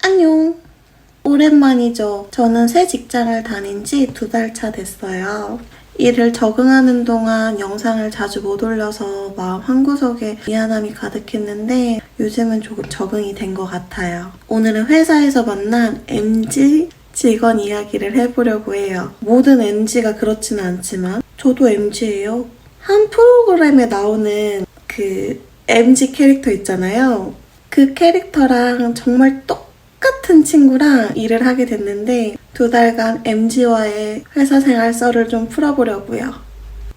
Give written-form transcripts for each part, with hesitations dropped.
안녕. 오랜만이죠. 저는 새 직장을 다닌 지 2달 차 됐어요. 일을 적응하는 동안 영상을 자주 못 올려서 마음 한구석에 미안함이 가득했는데 요즘은 조금 적응이 된 것 같아요. 오늘은 회사에서 만난 MZ 직원 이야기를 해보려고 해요. 모든 MZ가 그렇지는 않지만 저도 MZ예요. 한 프로그램에 나오는 그 MZ 캐릭터 있잖아요. 그 캐릭터랑 정말 똑같은 친구랑 일을 하게 됐는데 2달간 MZ와의 회사 생활 썰을 좀 풀어보려고요.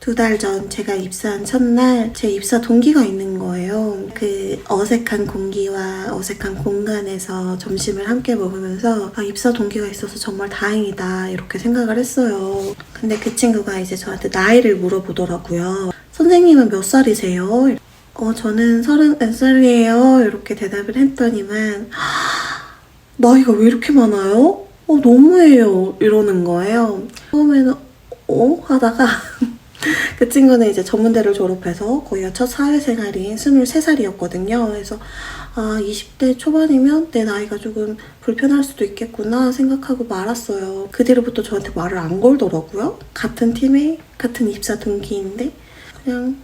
2달 전 제가 입사한 첫날 제 입사 동기가 있는 거예요. 그 어색한 공기와 어색한 공간에서 점심을 함께 먹으면서 입사 동기가 있어서 정말 다행이다 이렇게 생각을 했어요. 근데 그 친구가 이제 저한테 나이를 물어보더라고요. 선생님은 몇 살이세요? 저는 34살이에요. 이렇게 대답을 했더니만 나이가 왜 이렇게 많아요? 너무해요. 이러는 거예요. 처음에는 하다가 그 친구는 이제 전문대를 졸업해서 거기가 첫 사회생활인 23살이었거든요. 그래서 20대 초반이면 내 나이가 조금 불편할 수도 있겠구나 생각하고 말았어요. 그 뒤로부터 저한테 말을 안 걸더라고요. 같은 팀에 같은 입사 동기인데 그냥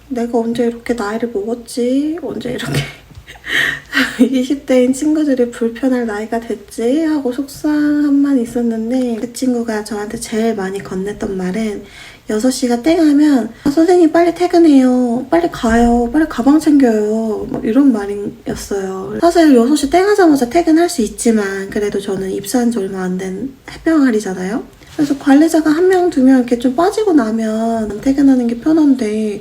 내가 언제 이렇게 나이를 먹었지? 언제 이렇게 20대인 친구들이 불편할 나이가 됐지? 하고 속상함만 있었는데 그 친구가 저한테 제일 많이 건넸던 말은 6시가 땡하면 선생님 빨리 퇴근해요. 빨리 가요. 빨리 가방 챙겨요. 이런 말이었어요. 사실 6시 땡하자마자 퇴근할 수 있지만 그래도 저는 입사한 지 얼마 안 된 해병아리잖아요. 그래서 관리자가 1명, 2명 이렇게 좀 빠지고 나면 퇴근하는 게 편한데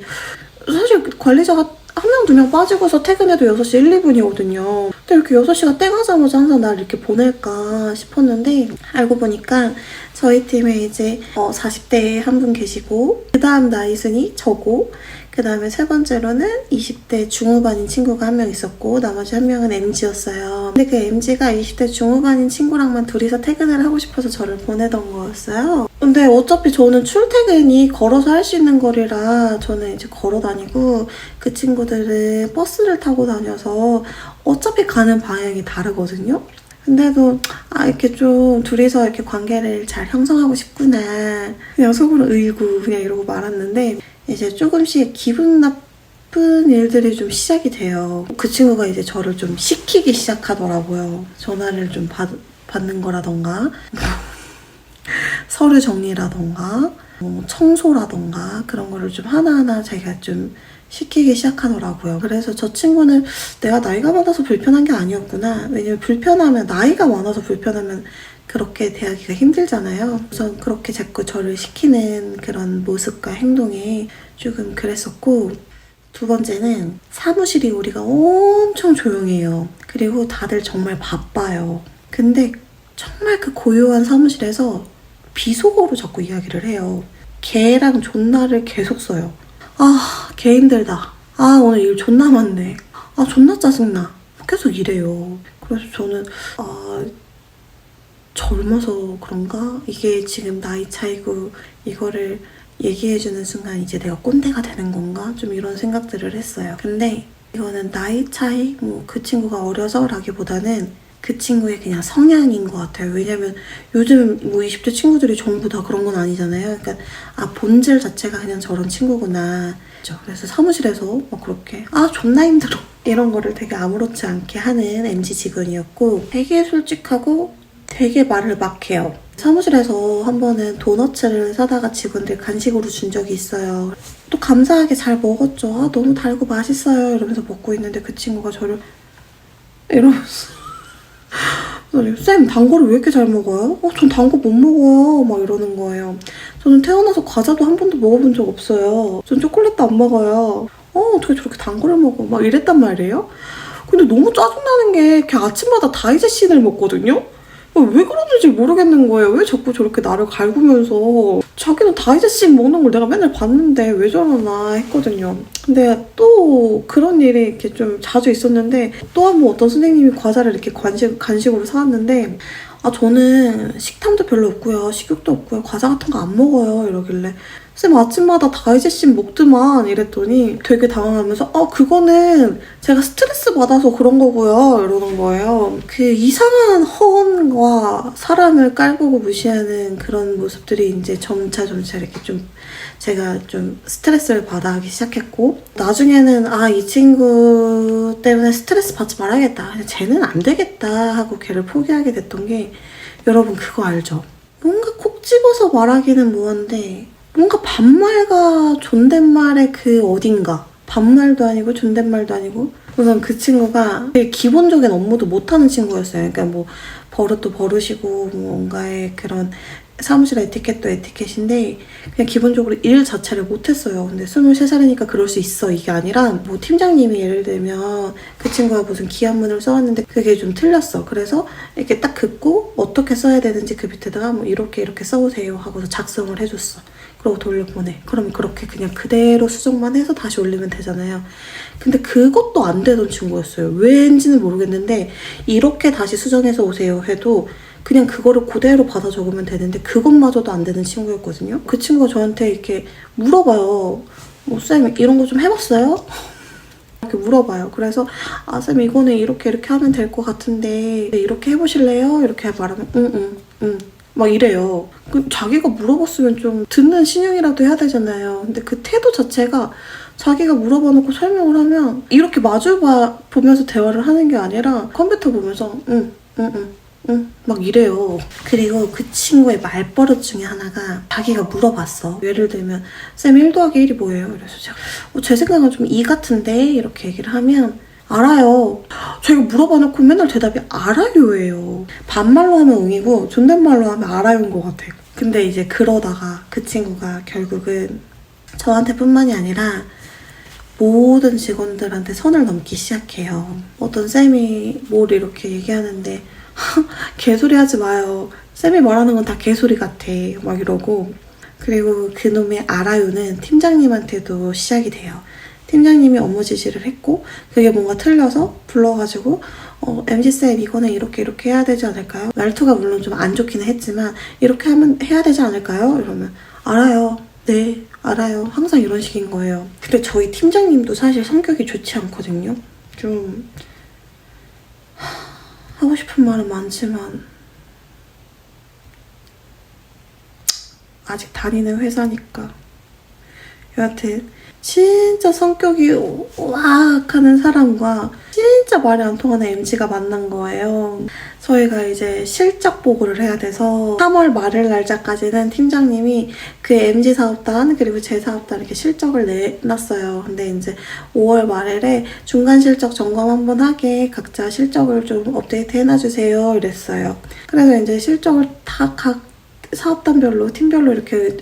사실 관리자가 1명, 2명 빠지고서 퇴근해도 6시 1, 2분이거든요. 근데 이렇게 6시가 땡하자마자 항상 날 이렇게 보낼까 싶었는데 알고 보니까 저희 팀에 이제 40대에 한 분 계시고 그 다음 나이 순이 저고 그 다음에 세 번째로는 20대 중후반인 친구가 한 명 있었고 나머지 한 명은 MZ였어요. 근데 그 MZ가 20대 중후반인 친구랑만 둘이서 퇴근을 하고 싶어서 저를 보내던 거였어요. 근데 어차피 저는 출퇴근이 걸어서 할 수 있는 거리라 저는 이제 걸어 다니고 그 친구들은 버스를 타고 다녀서 어차피 가는 방향이 다르거든요. 근데도 이렇게 좀 둘이서 이렇게 관계를 잘 형성하고 싶구나 그냥 속으로 의고 그냥 이러고 말았는데 이제 조금씩 기분 나쁜 일들이 좀 시작이 돼요. 그 친구가 이제 저를 좀 시키기 시작하더라고요. 전화를 좀 받는 거라던가 서류 정리라던가 청소라던가 그런 거를 좀 하나하나 자기가 좀 시키기 시작하더라고요. 그래서 저 친구는 내가 나이가 많아서 불편한 게 아니었구나. 왜냐면 불편하면 나이가 많아서 불편하면 그렇게 대하기가 힘들잖아요. 우선 그렇게 자꾸 저를 시키는 그런 모습과 행동이 조금 그랬었고 두 번째는 사무실이 우리가 엄청 조용해요. 그리고 다들 정말 바빠요. 근데 정말 그 고요한 사무실에서 비속어로 자꾸 이야기를 해요. 개랑 존나를 계속 써요. 개 힘들다. 오늘 일 존나 많네. 존나 짜증나. 계속 이래요. 그래서 저는 젊어서 그런가? 이게 지금 나이 차이고 이거를 얘기해주는 순간 이제 내가 꼰대가 되는 건가? 좀 이런 생각들을 했어요. 근데 이거는 나이 차이? 그 친구가 어려서 라기보다는 그 친구의 그냥 성향인 것 같아요. 왜냐면 요즘 20대 친구들이 전부 다 그런 건 아니잖아요. 그러니까 본질 자체가 그냥 저런 친구구나. 그래서 사무실에서 그렇게 존나 힘들어 이런 거를 되게 아무렇지 않게 하는 MZ 직원이었고 되게 솔직하고 되게 말을 막 해요. 사무실에서 한 번은 도너츠를 사다가 직원들 간식으로 준 적이 있어요. 또 감사하게 잘 먹었죠. 너무 달고 맛있어요 이러면서 먹고 있는데 그 친구가 저를 이러면서 쌤, 단 거를 왜 이렇게 잘 먹어요? 전 단 거 못 먹어요. 막 이러는 거예요. 저는 태어나서 과자도 한 번도 먹어본 적 없어요. 전 초콜릿도 안 먹어요. 어떻게 저렇게 단 거를 먹어? 막 이랬단 말이에요. 근데 너무 짜증나는 게 걔 아침마다 다이제신을 먹거든요? 왜 그러는지 모르겠는 거예요. 왜 자꾸 저렇게 나를 갈구면서 자기는 다이제신 먹는 걸 내가 맨날 봤는데 왜 저러나 했거든요. 근데 또 그런 일이 이렇게 좀 자주 있었는데 또 한 번 어떤 선생님이 과자를 이렇게 간식으로 사왔는데 저는 식탐도 별로 없고요. 식욕도 없고요. 과자 같은 거 안 먹어요. 이러길래 쌤 아침마다 다이제신 먹더만 이랬더니 되게 당황하면서 그거는 제가 스트레스 받아서 그런 거고요 이러는 거예요. 그 이상한 허언과 사람을 깔보고 무시하는 그런 모습들이 이제 점차 이렇게 좀 제가 좀 스트레스를 받아하기 시작했고, 나중에는 이 친구 때문에 스트레스 받지 말아야겠다, 쟤는 안 되겠다 하고 걔를 포기하게 됐던 게, 여러분 그거 알죠? 뭔가 콕 집어서 말하기는 뭐한데 뭔가 반말과 존댓말의 그 어딘가, 반말도 아니고 존댓말도 아니고, 우선 그 친구가 되게 기본적인 업무도 못하는 친구였어요. 그러니까 뭐 버릇도 버릇이고 뭔가의 그런 사무실 에티켓도 에티켓인데 그냥 기본적으로 일 자체를 못했어요. 근데 23살이니까 그럴 수 있어 이게 아니라, 뭐 팀장님이 예를 들면 그 친구가 무슨 기한문을 써왔는데 그게 좀 틀렸어. 그래서 이렇게 딱 긋고 어떻게 써야 되는지 그 밑에다가 뭐 이렇게 써오세요 하고서 작성을 해줬어. 그러고 돌려보내. 그러면 그렇게 그냥 그대로 수정만 해서 다시 올리면 되잖아요. 근데 그것도 안 되던 친구였어요. 왠지는 모르겠는데 이렇게 다시 수정해서 오세요 해도 그냥 그거를 그대로 받아 적으면 되는데 그것마저도 안 되는 친구였거든요. 그 친구가 저한테 이렇게 물어봐요. 쌤 이런 거 좀 해봤어요? 이렇게 물어봐요. 그래서 쌤 이거는 이렇게 하면 될 것 같은데 이렇게 해보실래요? 이렇게 말하면 응 막 이래요. 자기가 물어봤으면 좀 듣는 신용이라도 해야 되잖아요. 근데 그 태도 자체가 자기가 물어봐 놓고 설명을 하면 이렇게 마주 보면서 대화를 하는 게 아니라 컴퓨터 보면서 응 막 이래요. 그리고 그 친구의 말버릇 중에 하나가 자기가 물어봤어. 예를 들면 쌤 1 더하기 1이 뭐예요? 그래서 제가 제 생각은 좀 2 같은데 이렇게 얘기를 하면 알아요. 저희가 물어봐 놓고 맨날 대답이 알아요예요. 반말로 하면 응이고 존댓말로 하면 알아요인 것 같아요. 근데 이제 그러다가 그 친구가 결국은 저한테 뿐만이 아니라 모든 직원들한테 선을 넘기 시작해요. 어떤 쌤이 뭘 이렇게 얘기하는데 개소리 하지 마요. 쌤이 말하는 건 다 개소리 같아. 막 이러고. 그리고 그놈의 알아요는 팀장님한테도 시작이 돼요. 팀장님이 업무 지시를 했고 그게 뭔가 틀려서 불러가지고 MG쌤 이거는 이렇게 해야 되지 않을까요? 말투가 물론 좀 안 좋기는 했지만 이렇게 해야 되지 않을까요? 이러면 알아요. 네 알아요. 항상 이런 식인 거예요. 근데 저희 팀장님도 사실 성격이 좋지 않거든요. 좀 하고 싶은 말은 많지만 아직 다니는 회사니까. 여하튼 진짜 성격이 우악하는 사람과 진짜 말이 안 통하는 MG가 만난 거예요. 저희가 이제 실적 보고를 해야 돼서 3월 말일 날짜까지는 팀장님이 그 MG 사업단 그리고 제 사업단 이렇게 실적을 내놨어요. 근데 이제 5월 말일에 중간 실적 점검 한번 하게 각자 실적을 좀 업데이트 해놔주세요 이랬어요. 그래서 이제 실적을 다 각 사업단별로 팀별로 이렇게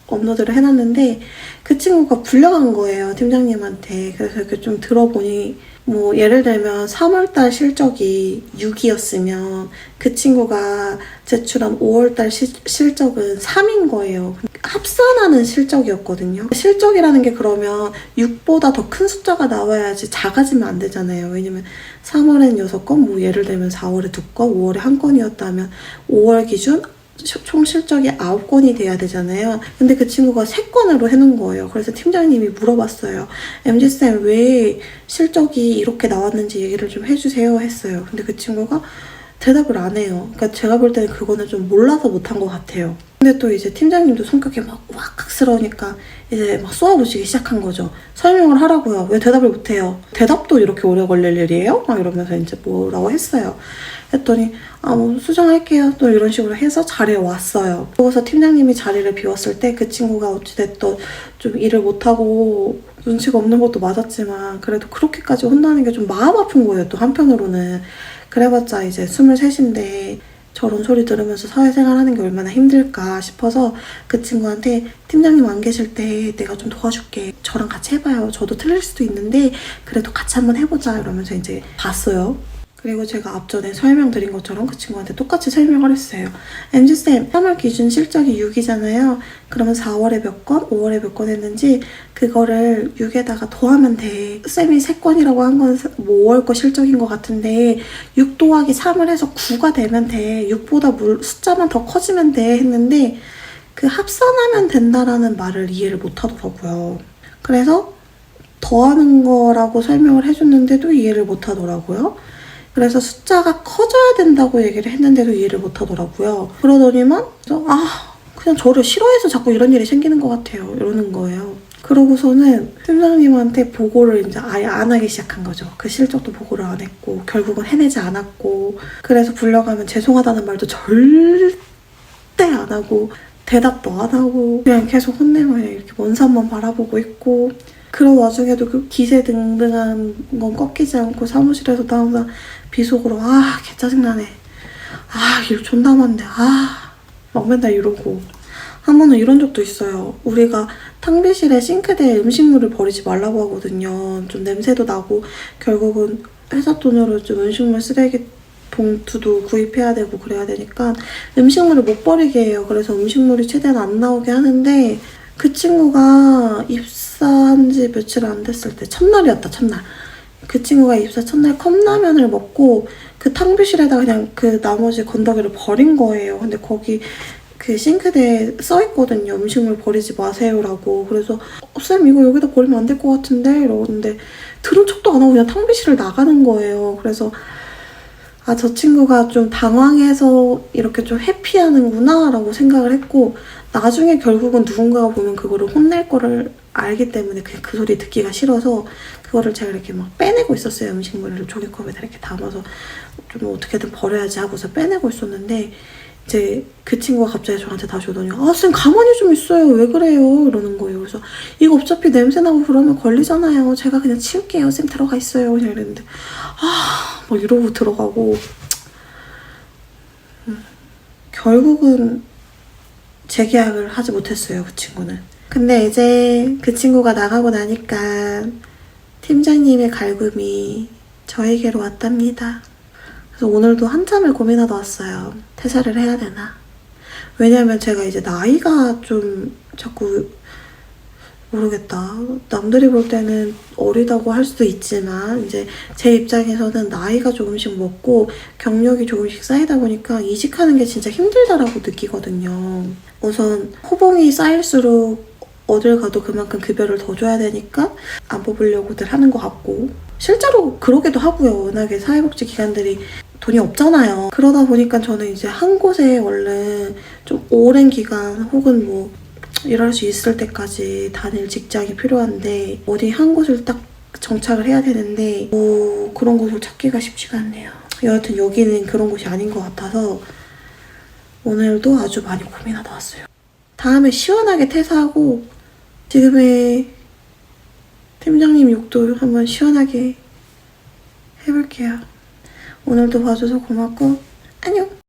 업로드를 해놨는데 그 친구가 불려간 거예요, 팀장님한테. 그래서 이렇게 좀 들어보니 뭐 예를 들면 3월달 실적이 6이었으면 그 친구가 제출한 5월달 실적은 3인 거예요. 합산하는 실적이었거든요. 실적이라는 게 그러면 6보다 더 큰 숫자가 나와야지 작아지면 안 되잖아요. 왜냐면 3월엔 6건, 뭐 예를 들면 4월에 2건, 5월에 1건이었다면 5월 기준 총 실적이 9건이 돼야 되잖아요. 근데 그 친구가 3건으로 해놓은 거예요. 그래서 팀장님이 물어봤어요. MG쌤 왜 실적이 이렇게 나왔는지 얘기를 좀 해주세요 했어요. 근데 그 친구가 대답을 안 해요. 그러니까 제가 볼 때는 그거는 좀 몰라서 못한 것 같아요. 근데 또 이제 팀장님도 성격이 막 왁각스러우니까 이제 막 쏘아부시기 시작한 거죠. 설명을 하라고요. 왜 대답을 못해요? 대답도 이렇게 오래 걸릴 일이에요? 막 이러면서 이제 뭐라고 했어요. 했더니 뭐 수정할게요. 또 이런 식으로 해서 자리에 왔어요. 그래서 팀장님이 자리를 비웠을 때 그 친구가 어찌됐든 좀 일을 못하고 눈치가 없는 것도 맞았지만 그래도 그렇게까지 혼나는 게 좀 마음 아픈 거예요. 또 한편으로는. 그래봤자 이제 23인데 저런 소리 들으면서 사회생활 하는 게 얼마나 힘들까 싶어서 그 친구한테 팀장님 안 계실 때 내가 좀 도와줄게. 저랑 같이 해봐요. 저도 틀릴 수도 있는데 그래도 같이 한번 해보자 이러면서 이제 봤어요. 그리고 제가 앞전에 설명드린 것처럼 그 친구한테 똑같이 설명을 했어요. MG쌤, 3월 기준 실적이 6이잖아요. 그러면 4월에 몇 건, 5월에 몇 건 했는지 그거를 6에다가 더하면 돼. 쌤이 3건이라고 한 건 5월 거 실적인 것 같은데 6 더하기 3을 해서 9가 되면 돼. 6보다 숫자만 더 커지면 돼 했는데 그 합산하면 된다라는 말을 이해를 못 하더라고요. 그래서 더하는 거라고 설명을 해줬는데도 이해를 못 하더라고요. 그래서 숫자가 커져야 된다고 얘기를 했는데도 이해를 못 하더라고요. 그러더니만 그냥 저를 싫어해서 자꾸 이런 일이 생기는 것 같아요. 이러는 거예요. 그러고서는 팀장님한테 보고를 이제 아예 안 하기 시작한 거죠. 그 실적도 보고를 안 했고 결국은 해내지 않았고, 그래서 불려가면 죄송하다는 말도 절대 안 하고 대답도 안 하고 그냥 계속 혼내면 이렇게 먼 산만 바라보고 있고, 그런 와중에도 그 기세등등한 건 꺾이지 않고 사무실에서도 항상 비속어로 개 짜증나네, 일 존나 많네, 막 맨날 이러고. 한 번은 이런 적도 있어요. 우리가 탕비실에 싱크대에 음식물을 버리지 말라고 하거든요. 좀 냄새도 나고 결국은 회사 돈으로 좀 음식물 쓰레기 봉투도 구입해야 되고 그래야 되니까 음식물을 못 버리게 해요. 그래서 음식물이 최대한 안 나오게 하는데, 그 친구가 입사한 지 며칠 안 됐을 때, 첫날이었다, 첫날. 그 친구가 입사 첫날 컵라면을 먹고 그 탕비실에다 그냥 그 나머지 건더기를 버린 거예요. 근데 거기 그 싱크대에 써있거든요. 음식물 버리지 마세요라고. 그래서 쌤 이거 여기다 버리면 안 될 것 같은데 이러는데 들은 척도 안 하고 그냥 탕비실을 나가는 거예요. 그래서 저 친구가 좀 당황해서 이렇게 좀 회피하는구나 라고 생각을 했고, 나중에 결국은 누군가가 보면 그거를 혼낼 거를 알기 때문에 그냥 그 소리 듣기가 싫어서 그거를 제가 이렇게 막 빼내고 있었어요. 음식물을 종이컵에다 이렇게 담아서 좀 어떻게든 버려야지 하고서 빼내고 있었는데, 이제 그 친구가 갑자기 저한테 다시 오더니 쌤 가만히 좀 있어요. 왜 그래요? 이러는 거예요. 그래서 이거 어차피 냄새나고 그러면 걸리잖아요. 제가 그냥 치울게요. 쌤 들어가 있어요. 그냥 이랬는데 막 이러고 들어가고, 결국은 재계약을 하지 못했어요. 그 친구는. 근데 이제 그 친구가 나가고 나니까 팀장님의 갈굼이 저에게로 왔답니다. 그래서 오늘도 한참을 고민하다 왔어요. 퇴사를 해야 되나? 왜냐면 제가 이제 나이가 좀 자꾸 모르겠다. 남들이 볼 때는 어리다고 할 수도 있지만 이제 제 입장에서는 나이가 조금씩 먹고 경력이 조금씩 쌓이다 보니까 이직하는 게 진짜 힘들다라고 느끼거든요. 우선 호봉이 쌓일수록 어딜 가도 그만큼 급여를 더 줘야 되니까 안 뽑으려고들 하는 것 같고, 실제로 그러기도 하고요. 워낙에 사회복지 기관들이 돈이 없잖아요. 그러다 보니까 저는 이제 한 곳에 얼른 좀 오랜 기간 혹은 뭐 일할 수 있을 때까지 다닐 직장이 필요한데, 어디 한 곳을 딱 정착을 해야 되는데 뭐 그런 곳을 찾기가 쉽지가 않네요. 여하튼 여기는 그런 곳이 아닌 것 같아서 오늘도 아주 많이 고민하다 왔어요. 다음에 시원하게 퇴사하고 지금의 팀장님 욕도 한번 시원하게 해볼게요. 오늘도 봐줘서 고맙고 안녕!